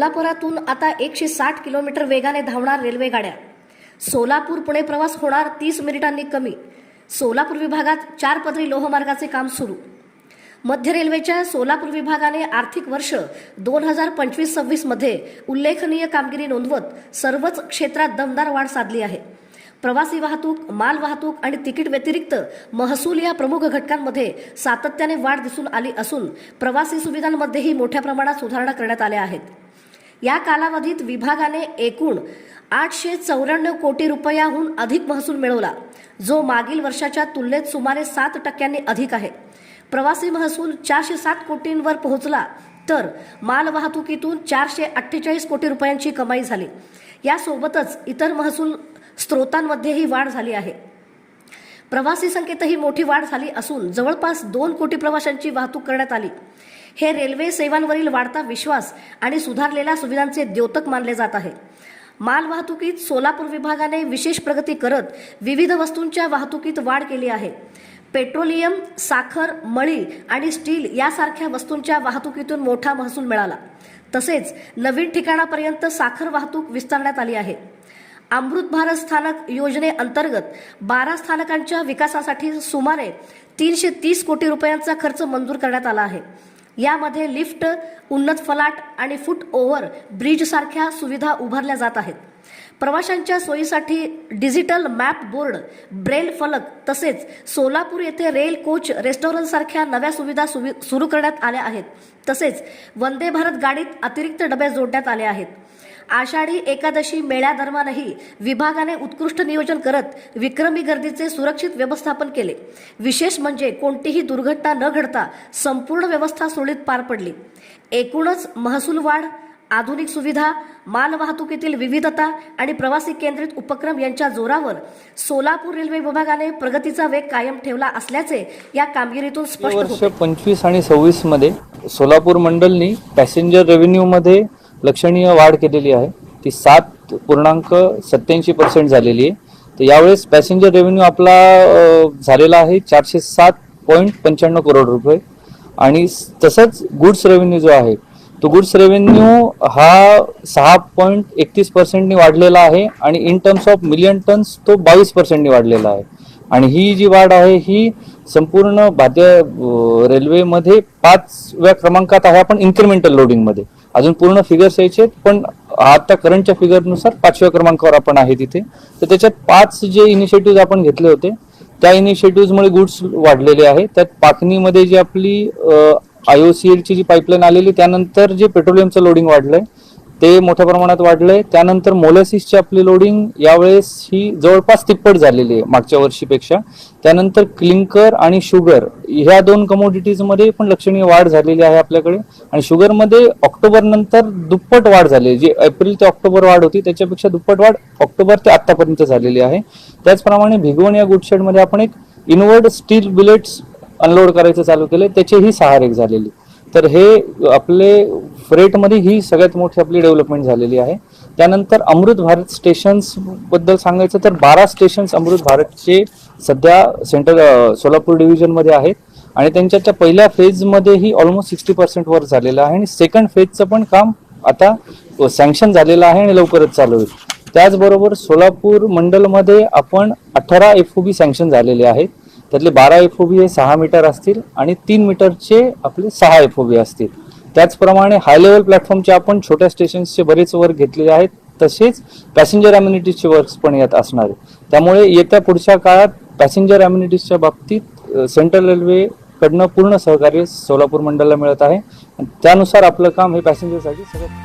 सोलापुरातून आता 160 किलोमीटर वेगाने धावणार रेल्वे गाड्या. सोलापूर पुणे प्रवास होणार 30 मिनिटांनी कमी. सोलापूर विभागात 4 पदरी लोहमार्गाचे काम सुरू. मध्य रेल्वेच्या सोलापूर विभागाने आर्थिक वर्ष 2025-26 मध्ये उल्लेखनीय कामगिरी नोंदवत सर्वच क्षेत्रात दमदार वाढ साधली आहे. प्रवासी वाहतूक, माल वाहतूक आणि तिकीट व्यतिरिक्त महसूल या प्रमुख घटकांमध्ये सातत्याने वाढ दिसून आली असून प्रवासी सुविधांमध्येही मोठ्या प्रमाणात सुधारणा करण्यात आल्या आहेत. या कालावधीत विभागाने एकूण 894 कोटी रुपयाहून अधिक महसूल मिळवला, जो मागील वर्षाच्या तुलनेत सुमारे 7% अधिक आहे. प्रवासी महसूल 407 कोटींवर पोहोचला तर माल वाहतुकीतून 448 कोटी रुपयांची कमाई झाली. यासोबतच इतर महसूल स्त्रोतांमध्येही वाढ झाली आहे. प्रवासी संख्येतही मोठी वाढ झाली असून जवळपास 2 कोटी प्रवाशांची वाहतूक करण्यात आली. हे रेल्वे सेवांवरील वाढता विश्वास आणि सुधारलेल्या सुविधांचे द्योतक मानले जात आहे. माल वाहतुकीत सोलापूर विभागाने विशेष प्रगती करत विविध वस्तूंच्या वाहतुकीत वाढ केली आहे. पेट्रोलियम, साखर, मळी आणि स्टील यासारख्या वस्तूंच्या वाहतुकीतून मोठा महसूल मिळाला. तसेच नवीन ठिकाणापर्यंत साखर वाहतूक विस्तारण्यात आली आहे. अमृत भारत स्थानक योजनेअंतर्गत 12 स्थानकांच्या विकासासाठी सुमारे 330 कोटी रुपयांचा खर्च मंजूर करण्यात आला आहे. यामध्ये लिफ्ट, उन्नत फलाट आणि फुट ओव्हर ब्रिज सारख्या सुविधा उभारल्या जात आहेत. प्रवाशांच्या सोयीसाठी डिजिटल मॅप बोर्ड, ब्रेल फलक तसेच सोलापूर येथे रेल कोच रेस्टॉरंट सारख्या नव्या सुविधा सुरू करण्यात आल्या आहेत. तसेच वंदे भारत गाडीत अतिरिक्त डबे जोडण्यात आले आहेत. आषाढी एकादशी मेळ्यादरम्यानही विभागाने उत्कृष्ट नियोजन करत विक्रमी गर्दीचे सुरक्षित व्यवस्थापन केले. विशेष म्हणजे कोणतीही दुर्घटना न घडता संपूर्ण व्यवस्था सुरळीत पार पडली. एकूणच महसूल वाढ, आधुनिक सुविधा, माल वाहतुकीतील विविधता आणि प्रवासी केंद्रित उपक्रम यांच्या जोरावर सोलापूर रेल्वे विभागाने प्रगतीचा वेग कायम ठेवला असल्याचे या कामगिरीतून स्पष्ट होते. वर्ष 25 आणि 26 मध्ये सोलापूर मंडलनी पॅसेंजर रेव्हेन्यू मध्ये लक्षणीय वाढ केलेली आहे. ती 7.87% झालेली आहे. तर यावेळेस पॅसेंजर रेव्हेन्यू आपला झालेला आहे 407.95 करोड रुपये. आणि तसंच गुड्स रेव्हेन्यू जो आहे तो गुड्स रेव्हेन्यू हा 6.31% वाढलेला आहे आणि in terms of million tonnes तो 22% वाढलेला आहे. आणि ही जी वाढ आहे ही संपूर्ण भारतीय रेल्वेमध्ये 5व्या क्रमांकात आहे. आपण इन्क्रिमेंटल लोडिंगमध्ये अजून पूर्ण फिगर्स यायचे, पण आता करंटच्या फिगरनुसार 5व्या क्रमांकावर आपण आहे तिथे. तर त्याच्यात 5 जे इनिशिएटिव्ह आपण घेतले होते त्या इनिशिएटिव्हमुळे गुड्स वाढलेले आहे. त्यात पाकणीमध्ये जी आपली IOCL ची जी पाईपलाईन आलेली त्यानंतर जे पेट्रोलियमचं लोडिंग वाढलंय ते मोठ्या प्रमाणात वाढलंय. त्यानंतर मोलॅसिसची आपली लोडिंग यावेळेस ही जवळपास तिप्पट झालेली आहे मागच्या वर्षीपेक्षा. त्यानंतर क्लिंकर आणि शुगर ह्या 2 कमोडिटीजमध्ये पण लक्षणीय वाढ झालेली आहे आपल्याकडे. आणि शुगरमध्ये ऑक्टोबर नंतर दुप्पट वाढ झाली. जी एप्रिल ते ऑक्टोबर वाढ होती त्याच्यापेक्षा दुप्पट वाढ ऑक्टोबर ते आतापर्यंत झालेली आहे. त्याचप्रमाणे भिगवण या गुडशेडमध्ये आपण एक इनवर्ड स्टील बिलेट्स अनलोड करायचं चालू केले, त्याचेही 6 रेक झालेली. तर हे आपले फ्रेटमध्ये ही सगळ्यात मोठी आपली डेव्हलपमेंट झालेली आहे. त्यानंतर अमृत भारत स्टेशन्स बद्दल सांगायचं तर 12 स्टेशन्स अमृत भारतचे सध्या सोलापूर डिव्हिजनमध्ये आहेत. आणि त्यांच्या पहिल्या फेजमध्येही ऑलमोस्ट 60% वर झालेलं आहे. आणि सेकंड फेजचं पण काम आता सँक्शन झालेलं आहे आणि लवकरच चालू होईल. त्याचबरोबर सोलापूर मंडलमध्ये आपण 18 FOB सँक्शन झालेले आहेत. त्यातले 12 FOB हे 6 मीटर असतील आणि 3 मीटरचे आपले 6 FOB असतील. त्याचप्रमाणे हाय लेवल प्लॅटफॉर्मचे आपण छोट्या स्टेशन्सचे बरेच वर्क घेतलेले आहेत. तसेच पॅसेंजर अम्युनिटीजचे वर्क्स पण यात असणार आहे. त्यामुळे येत्या पुढच्या काळात पॅसेंजर अम्युनिटीजच्या बाबतीत सेंट्रल रेल्वे कडनं पूर्ण सहकार्य सोलापूर मंडळाला मिळत आहे. त्यानुसार आपलं काम हे पॅसेंजरसाठी सगळं